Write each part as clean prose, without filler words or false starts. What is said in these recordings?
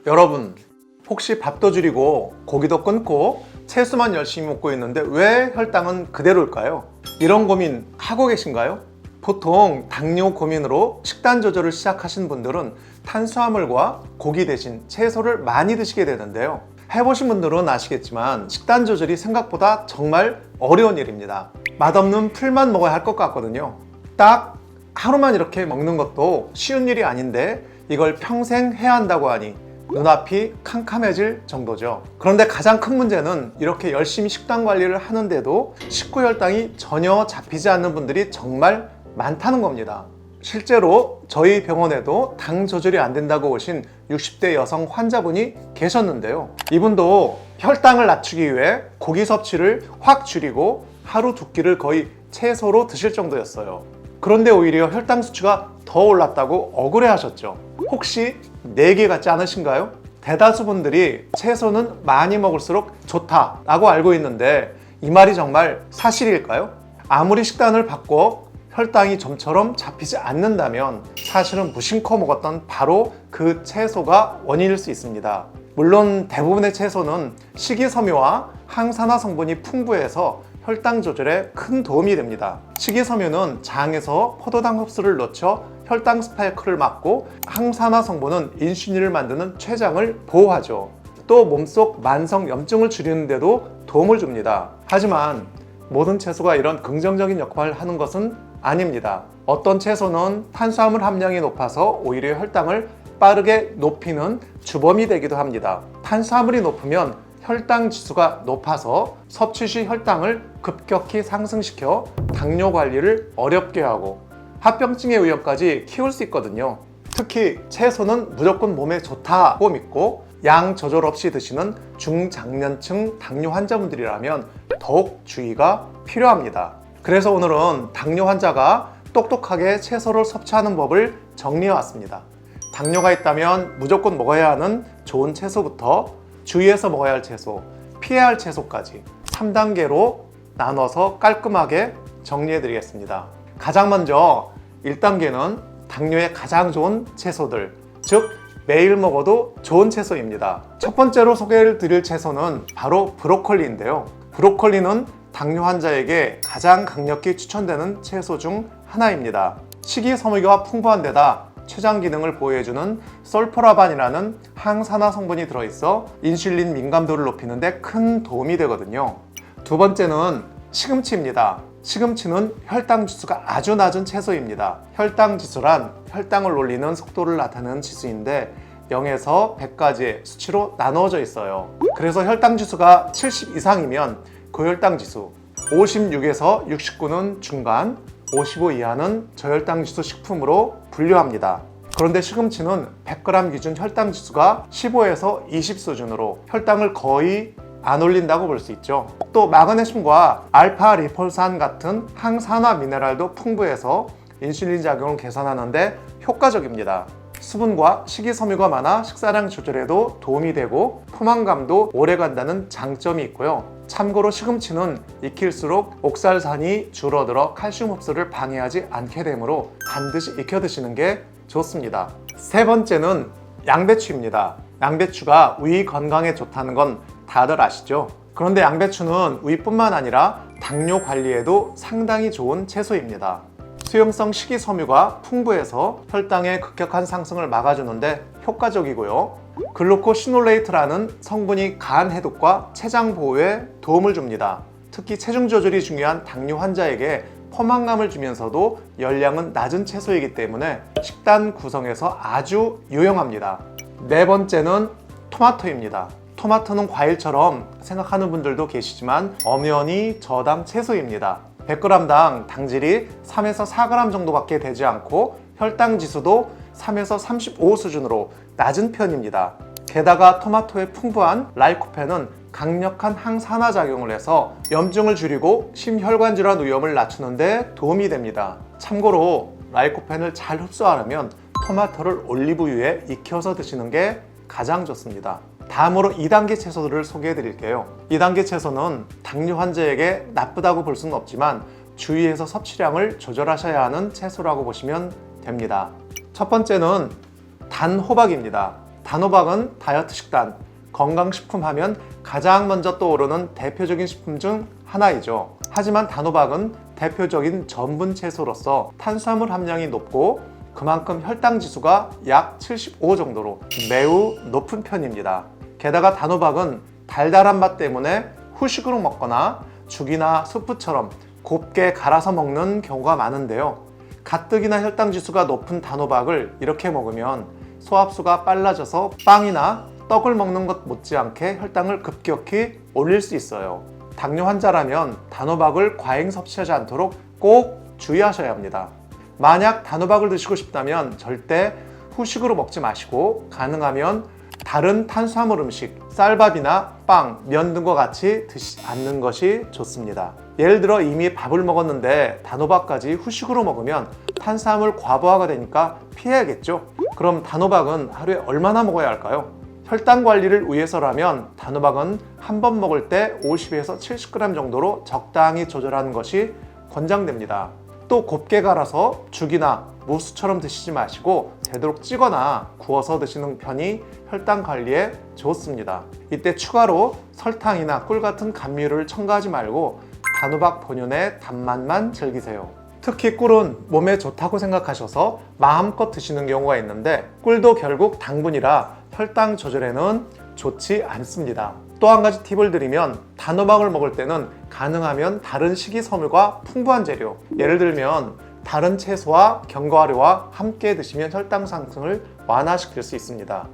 여러분, 혹시 밥도 줄이고 고기도 끊고 채소만 열심히 먹고 있는데 왜 혈당은 그대로일까요? 이런 고민 하고 계신가요? 보통 당뇨 고민으로 식단 조절을 시작하신 분들은 탄수화물과 고기 대신 채소를 많이 드시게 되는데요. 해보신 분들은 아시겠지만 식단 조절이 생각보다 정말 어려운 일입니다. 맛없는 풀만 먹어야 할 것 같거든요. 딱 하루만 이렇게 먹는 것도 쉬운 일이 아닌데 이걸 평생 해야 한다고 하니 눈앞이 캄캄해질 정도죠. 그런데 가장 큰 문제는 이렇게 열심히 식단 관리를 하는데도 식후 혈당이 전혀 잡히지 않는 분들이 정말 많다는 겁니다. 실제로 저희 병원에도 당 조절이 안 된다고 오신 60대 여성 환자분이 계셨는데요. 이분도 혈당을 낮추기 위해 고기 섭취를 확 줄이고 하루 두 끼를 거의 채소로 드실 정도였어요. 그런데 오히려 혈당 수치가 더 올랐다고 억울해 하셨죠. 혹시 내기 같지 않으신가요? 대다수 분들이 채소는 많이 먹을수록 좋다라고 알고 있는데 이 말이 정말 사실일까요? 아무리 식단을 바꿔 혈당이 좀처럼 잡히지 않는다면 사실은 무심코 먹었던 바로 그 채소가 원인일 수 있습니다. 물론 대부분의 채소는 식이섬유와 항산화 성분이 풍부해서 혈당 조절에 큰 도움이 됩니다. 식이섬유는 장에서 포도당 흡수를 늦춰 혈당 스파이크를 막고 항산화 성분은 인슐린을 만드는 췌장을 보호하죠. 또 몸속 만성 염증을 줄이는 데도 도움을 줍니다. 하지만 모든 채소가 이런 긍정적인 역할을 하는 것은 아닙니다. 어떤 채소는 탄수화물 함량이 높아서 오히려 혈당을 빠르게 높이는 주범이 되기도 합니다. 탄수화물이 높으면 혈당 지수가 높아서 섭취 시 혈당을 급격히 상승시켜 당뇨 관리를 어렵게 하고 합병증의 위험까지 키울 수 있거든요. 특히 채소는 무조건 몸에 좋다고 믿고 양 조절 없이 드시는 중장년층 당뇨 환자분들이라면 더욱 주의가 필요합니다. 그래서 오늘은 당뇨 환자가 똑똑하게 채소를 섭취하는 법을 정리해 왔습니다. 당뇨가 있다면 무조건 먹어야 하는 좋은 채소부터 주의해서 먹어야 할 채소, 피해야 할 채소까지 3단계로 나눠서 깔끔하게 정리해 드리겠습니다. 가장 먼저 1단계는 당뇨에 가장 좋은 채소들, 즉 매일 먹어도 좋은 채소입니다. 첫 번째로 소개를 드릴 채소는 바로 브로콜리인데요. 브로콜리는 당뇨 환자에게 가장 강력히 추천되는 채소 중 하나입니다. 식이섬유가 풍부한 데다 췌장 기능을 보호해주는 솔포라반이라는 항산화 성분이 들어있어 인슐린 민감도를 높이는 데 큰 도움이 되거든요. 두 번째는 시금치입니다. 시금치는 혈당 지수가 아주 낮은 채소입니다. 혈당 지수란 혈당을 올리는 속도를 나타내는 지수인데 0에서 100까지의 수치로 나누어져 있어요. 그래서 혈당 지수가 70 이상이면 고혈당 지수, 56에서 69는 중간, 55 이하는 저혈당 지수 식품으로 분류합니다. 그런데 시금치는 100g 기준 혈당 지수가 15에서 20 수준으로 혈당을 거의 안 올린다고 볼 수 있죠. 또 마그네슘과 알파 리폴산 같은 항산화 미네랄도 풍부해서 인슐린 작용을 개선하는데 효과적입니다. 수분과 식이섬유가 많아 식사량 조절에도 도움이 되고 포만감도 오래 간다는 장점이 있고요. 참고로 시금치는 익힐수록 옥살산이 줄어들어 칼슘 흡수를 방해하지 않게 되므로 반드시 익혀 드시는 게 좋습니다. 세 번째는 양배추입니다. 양배추가 위 건강에 좋다는 건 다들 아시죠? 그런데 양배추는 위뿐만 아니라 당뇨 관리에도 상당히 좋은 채소입니다. 수용성 식이섬유가 풍부해서 혈당의 급격한 상승을 막아주는데 효과적이고요. 글루코시놀레이트라는 성분이 간 해독과 췌장 보호에 도움을 줍니다. 특히 체중 조절이 중요한 당뇨 환자에게 포만감을 주면서도 열량은 낮은 채소이기 때문에 식단 구성에서 아주 유용합니다. 네 번째는 토마토입니다. 토마토는 과일처럼 생각하는 분들도 계시지만 엄연히 저당 채소입니다. 100g당 당질이 3에서 4g 정도밖에 되지 않고 혈당 지수도 3에서 35 수준으로 낮은 편입니다. 게다가 토마토의 풍부한 라이코펜은 강력한 항산화 작용을 해서 염증을 줄이고 심혈관 질환 위험을 낮추는 데 도움이 됩니다. 참고로 라이코펜을 잘 흡수하려면 토마토를 올리브유에 익혀서 드시는 게 가장 좋습니다. 다음으로 2단계 채소들을 소개해 드릴게요. 2단계 채소는 당뇨 환자에게 나쁘다고 볼 수는 없지만 주의해서 섭취량을 조절하셔야 하는 채소라고 보시면 됩니다. 첫 번째는 단호박입니다. 단호박은 다이어트 식단, 건강식품 하면 가장 먼저 떠오르는 대표적인 식품 중 하나이죠. 하지만 단호박은 대표적인 전분 채소로서 탄수화물 함량이 높고 그만큼 혈당 지수가 약 75 정도로 매우 높은 편입니다. 게다가 단호박은 달달한 맛 때문에 후식으로 먹거나 죽이나 수프처럼 곱게 갈아서 먹는 경우가 많은데요. 가뜩이나 혈당 지수가 높은 단호박을 이렇게 먹으면 소화흡수가 빨라져서 빵이나 떡을 먹는 것 못지않게 혈당을 급격히 올릴 수 있어요. 당뇨 환자라면 단호박을 과잉 섭취하지 않도록 꼭 주의하셔야 합니다. 만약 단호박을 드시고 싶다면 절대 후식으로 먹지 마시고 가능하면 다른 탄수화물 음식, 쌀밥이나 빵, 면 등과 같이 드시지 않는 것이 좋습니다. 예를 들어 이미 밥을 먹었는데 단호박까지 후식으로 먹으면 탄수화물 과부하가 되니까 피해야겠죠. 그럼 단호박은 하루에 얼마나 먹어야 할까요? 혈당 관리를 위해서라면 단호박은 한 번 먹을 때 50에서 70g 정도로 적당히 조절하는 것이 권장됩니다. 또 곱게 갈아서 죽이나 무수처럼 드시지 마시고 되도록 찌거나 구워서 드시는 편이 혈당 관리에 좋습니다. 이때 추가로 설탕이나 꿀 같은 감미료를 첨가하지 말고 단호박 본연의 단맛만 즐기세요. 특히 꿀은 몸에 좋다고 생각하셔서 마음껏 드시는 경우가 있는데 꿀도 결국 당분이라 혈당 조절에는 좋지 않습니다. 또 한 가지 팁을 드리면 단호박을 먹을 때는 가능하면 다른 식이섬유가 풍부한 재료, 예를 들면 다른 채소와 견과류와 함께 드시면 혈당 상승을 완화시킬 수 있습니다.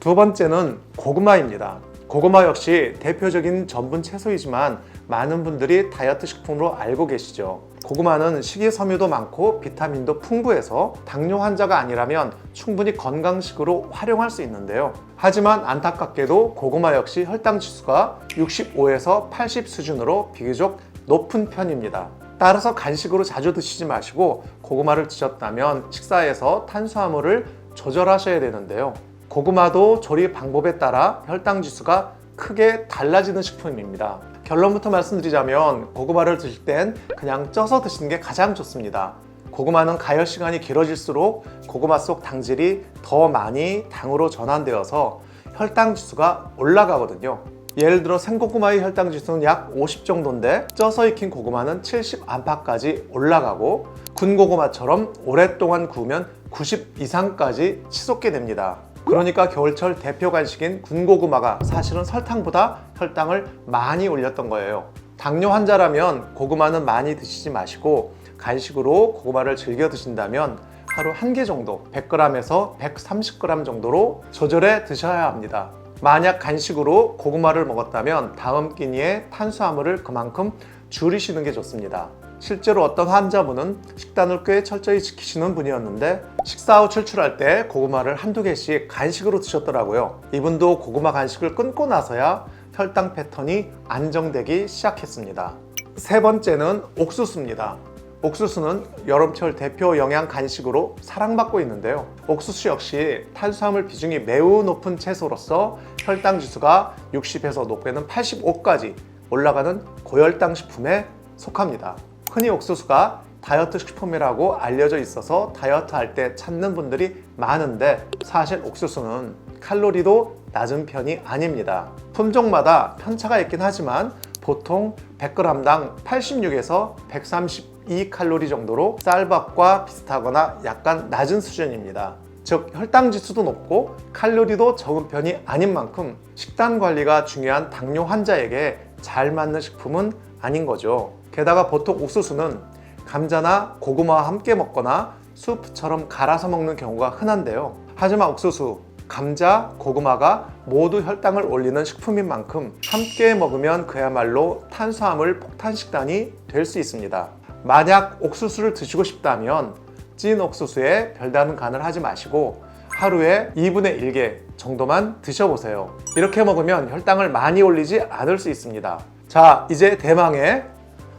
두 번째는 고구마입니다. 고구마 역시 대표적인 전분 채소이지만 많은 분들이 다이어트 식품으로 알고 계시죠. 고구마는 식이섬유도 많고 비타민도 풍부해서 당뇨 환자가 아니라면 충분히 건강식으로 활용할 수 있는데요. 하지만 안타깝게도 고구마 역시 혈당 지수가 65에서 80 수준으로 비교적 높은 편입니다. 따라서 간식으로 자주 드시지 마시고 고구마를 드셨다면 식사에서 탄수화물을 조절하셔야 되는데요. 고구마도 조리 방법에 따라 혈당 지수가 크게 달라지는 식품입니다. 결론부터 말씀드리자면 고구마를 드실 땐 그냥 쪄서 드시는 게 가장 좋습니다. 고구마는 가열 시간이 길어질수록 고구마 속 당질이 더 많이 당으로 전환되어서 혈당 지수가 올라가거든요. 예를 들어 생고구마의 혈당 지수는 약 50 정도인데 쪄서 익힌 고구마는 70 안팎까지 올라가고 군고구마처럼 오랫동안 구우면 90 이상까지 치솟게 됩니다. 그러니까 겨울철 대표 간식인 군고구마가 사실은 설탕보다 혈당을 많이 올렸던 거예요. 당뇨 환자라면 고구마는 많이 드시지 마시고 간식으로 고구마를 즐겨 드신다면 하루 1개 정도 100g에서 130g 정도로 조절해 드셔야 합니다. 만약 간식으로 고구마를 먹었다면 다음 끼니에 탄수화물을 그만큼 줄이시는 게 좋습니다. 실제로 어떤 환자분은 식단을 꽤 철저히 지키시는 분이었는데 식사 후 출출할 때 고구마를 한두 개씩 간식으로 드셨더라고요. 이분도 고구마 간식을 끊고 나서야 혈당 패턴이 안정되기 시작했습니다. 세 번째는 옥수수입니다. 옥수수는 여름철 대표 영양 간식으로 사랑받고 있는데요. 옥수수 역시 탄수화물 비중이 매우 높은 채소로서 혈당 지수가 60에서 높게는 85까지 올라가는 고혈당 식품에 속합니다. 흔히 옥수수가 다이어트 식품이라고 알려져 있어서 다이어트 할 때 찾는 분들이 많은데 사실 옥수수는 칼로리도 낮은 편이 아닙니다. 품종마다 편차가 있긴 하지만 보통 100g당 86에서 132칼로리 정도로 쌀밥과 비슷하거나 약간 낮은 수준입니다. 즉 혈당 지수도 높고 칼로리도 적은 편이 아닌 만큼 식단 관리가 중요한 당뇨 환자에게 잘 맞는 식품은 아닌 거죠. 게다가 보통 옥수수는 감자나 고구마와 함께 먹거나 수프처럼 갈아서 먹는 경우가 흔한데요. 하지만 옥수수, 감자, 고구마가 모두 혈당을 올리는 식품인 만큼 함께 먹으면 그야말로 탄수화물 폭탄 식단이 될 수 있습니다. 만약 옥수수를 드시고 싶다면 찐 옥수수에 별다른 간을 하지 마시고 하루에 2분의 1개 정도만 드셔보세요. 이렇게 먹으면 혈당을 많이 올리지 않을 수 있습니다. 자, 이제 대망의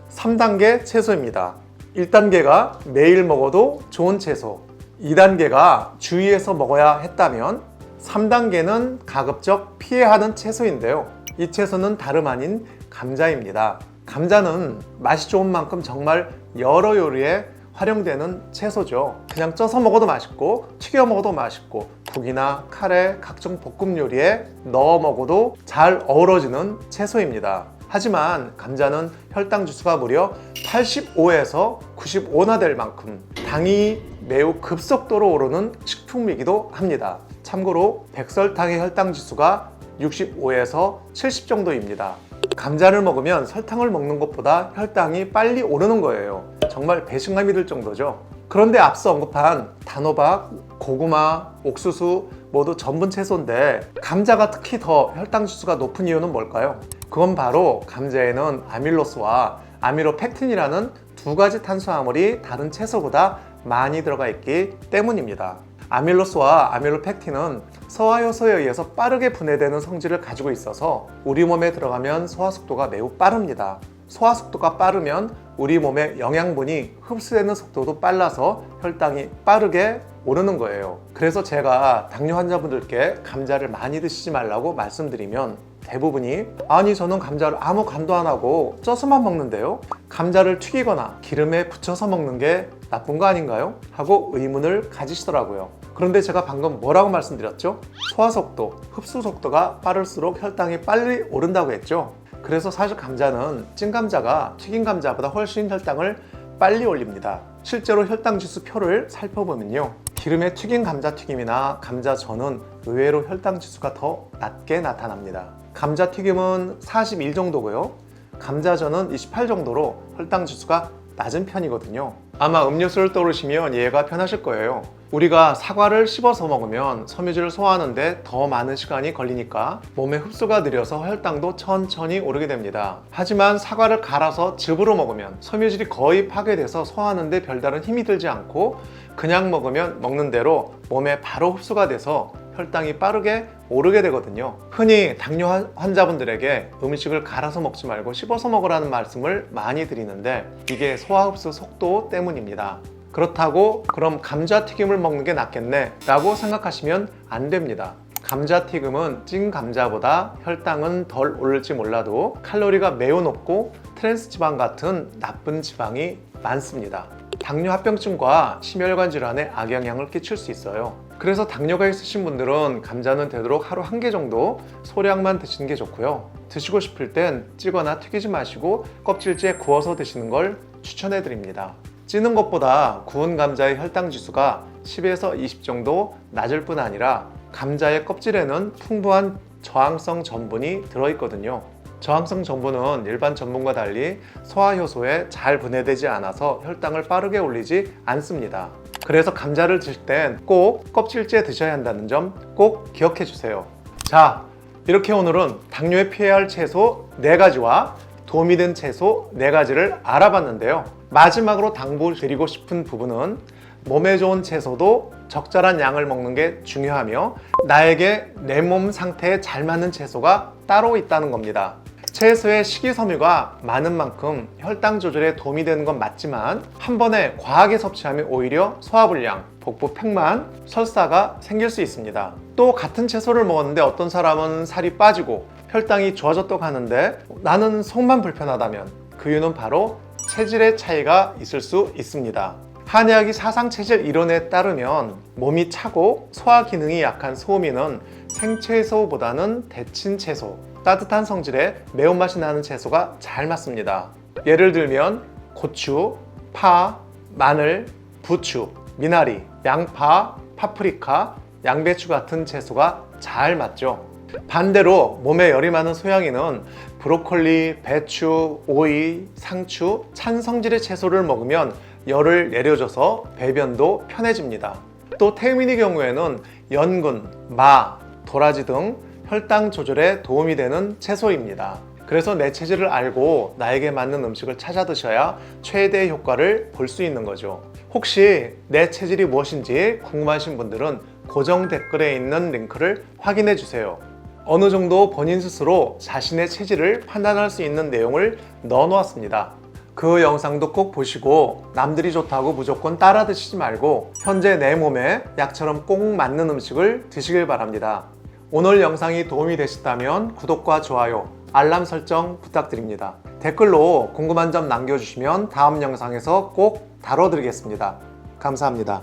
3단계 채소입니다. 1단계가 매일 먹어도 좋은 채소, 2단계가 주의해서 먹어야 했다면 3단계는 가급적 피해야 하는 채소인데요. 이 채소는 다름 아닌 감자입니다. 감자는 맛이 좋은 만큼 정말 여러 요리에 활용되는 채소죠. 그냥 쪄서 먹어도 맛있고 튀겨 먹어도 맛있고 국이나 카레, 각종 볶음 요리에 넣어 먹어도 잘 어우러지는 채소입니다. 하지만 감자는 혈당 지수가 무려 85에서 95나 될 만큼 당이 매우 급속도로 오르는 식품이기도 합니다. 참고로 백설탕의 혈당 지수가 65에서 70 정도입니다. 감자를 먹으면 설탕을 먹는 것보다 혈당이 빨리 오르는 거예요. 정말 배신감이 들 정도죠. 그런데 앞서 언급한 단호박, 고구마, 옥수수 모두 전분 채소인데 감자가 특히 더 혈당 지수가 높은 이유는 뭘까요? 그건 바로 감자에는 아밀로스와 아밀로펙틴이라는 두 가지 탄수화물이 다른 채소보다 많이 들어가 있기 때문입니다. 아밀로스와 아밀로펙틴은 소화효소에 의해서 빠르게 분해되는 성질을 가지고 있어서 우리 몸에 들어가면 소화 속도가 매우 빠릅니다. 소화 속도가 빠르면 우리 몸의 영양분이 흡수되는 속도도 빨라서 혈당이 빠르게 오르는 거예요. 그래서 제가 당뇨 환자분들께 감자를 많이 드시지 말라고 말씀드리면 대부분이 아니 저는 감자를 아무 간도 안 하고 쪄서만 먹는데요, 감자를 튀기거나 기름에 부쳐서 먹는 게 나쁜 거 아닌가요? 하고 의문을 가지시더라고요. 그런데 제가 방금 뭐라고 말씀드렸죠? 소화 속도, 흡수 속도가 빠를수록 혈당이 빨리 오른다고 했죠. 그래서 사실 감자는 찐 감자가 튀긴 감자보다 훨씬 혈당을 빨리 올립니다. 실제로 혈당 지수 표를 살펴보면요, 기름에 튀긴 감자튀김이나 감자전은 의외로 혈당 지수가 더 낮게 나타납니다. 감자튀김은 41 정도고요, 감자전은 28 정도로 혈당 지수가 낮은 편이거든요. 아마 음료수를 떠오르시면 이해가 편하실 거예요. 우리가 사과를 씹어서 먹으면 섬유질을 소화하는데 더 많은 시간이 걸리니까 몸의 흡수가 느려서 혈당도 천천히 오르게 됩니다. 하지만 사과를 갈아서 즙으로 먹으면 섬유질이 거의 파괴돼서 소화하는데 별다른 힘이 들지 않고 그냥 먹으면 먹는 대로 몸에 바로 흡수가 돼서 혈당이 빠르게 오르게 되거든요. 흔히 당뇨 환자분들에게 음식을 갈아서 먹지 말고 씹어서 먹으라는 말씀을 많이 드리는데 이게 소화 흡수 속도 때문입니다. 그렇다고 그럼 감자튀김을 먹는 게 낫겠네 라고 생각하시면 안 됩니다. 감자튀김은 찐 감자보다 혈당은 덜 오를지 몰라도 칼로리가 매우 높고 트랜스지방 같은 나쁜 지방이 많습니다. 당뇨 합병증과 심혈관 질환에 악영향을 끼칠 수 있어요. 그래서 당뇨가 있으신 분들은 감자는 되도록 하루 1개 정도 소량만 드시는 게 좋고요. 드시고 싶을 땐 찌거나 튀기지 마시고 껍질째 구워서 드시는 걸 추천해 드립니다. 찌는 것보다 구운 감자의 혈당 지수가 10에서 20 정도 낮을 뿐 아니라 감자의 껍질에는 풍부한 저항성 전분이 들어있거든요. 저항성 전분은 일반 전분과 달리 소화효소에 잘 분해되지 않아서 혈당을 빠르게 올리지 않습니다. 그래서 감자를 드실 땐 꼭 껍질째 드셔야 한다는 점 꼭 기억해 주세요. 자, 이렇게 오늘은 당뇨에 피해야 할 채소 4가지와 도움이 된 채소 4가지를 알아봤는데요. 마지막으로 당부드리고 싶은 부분은 몸에 좋은 채소도 적절한 양을 먹는 게 중요하며 나에게 내 몸 상태에 잘 맞는 채소가 따로 있다는 겁니다. 채소의 식이섬유가 많은 만큼 혈당 조절에 도움이 되는 건 맞지만 한 번에 과하게 섭취하면 오히려 소화불량, 복부 팽만, 설사가 생길 수 있습니다. 또 같은 채소를 먹었는데 어떤 사람은 살이 빠지고 혈당이 좋아졌다고 하는데 나는 속만 불편하다면 그 이유는 바로 체질의 차이가 있을 수 있습니다. 한의학이 사상체질 이론에 따르면 몸이 차고 소화 기능이 약한 소음인은 생채소보다는 데친 채소, 따뜻한 성질의 매운맛이 나는 채소가 잘 맞습니다. 예를 들면 고추, 파, 마늘, 부추, 미나리, 양파, 파프리카, 양배추 같은 채소가 잘 맞죠. 반대로 몸에 열이 많은 소양인은 브로콜리, 배추, 오이, 상추, 찬 성질의 채소를 먹으면 열을 내려줘서 배변도 편해집니다. 또 태음인의 경우에는 연근, 마, 도라지 등 혈당 조절에 도움이 되는 채소입니다. 그래서 내 체질을 알고 나에게 맞는 음식을 찾아 드셔야 최대의 효과를 볼 수 있는 거죠. 혹시 내 체질이 무엇인지 궁금하신 분들은 고정 댓글에 있는 링크를 확인해 주세요. 어느 정도 본인 스스로 자신의 체질을 판단할 수 있는 내용을 넣어 놓았습니다. 그 영상도 꼭 보시고 남들이 좋다고 무조건 따라 드시지 말고 현재 내 몸에 약처럼 꼭 맞는 음식을 드시길 바랍니다. 오늘 영상이 도움이 되셨다면 구독과 좋아요, 알람 설정 부탁드립니다. 댓글로 궁금한 점 남겨주시면 다음 영상에서 꼭 다뤄드리겠습니다. 감사합니다.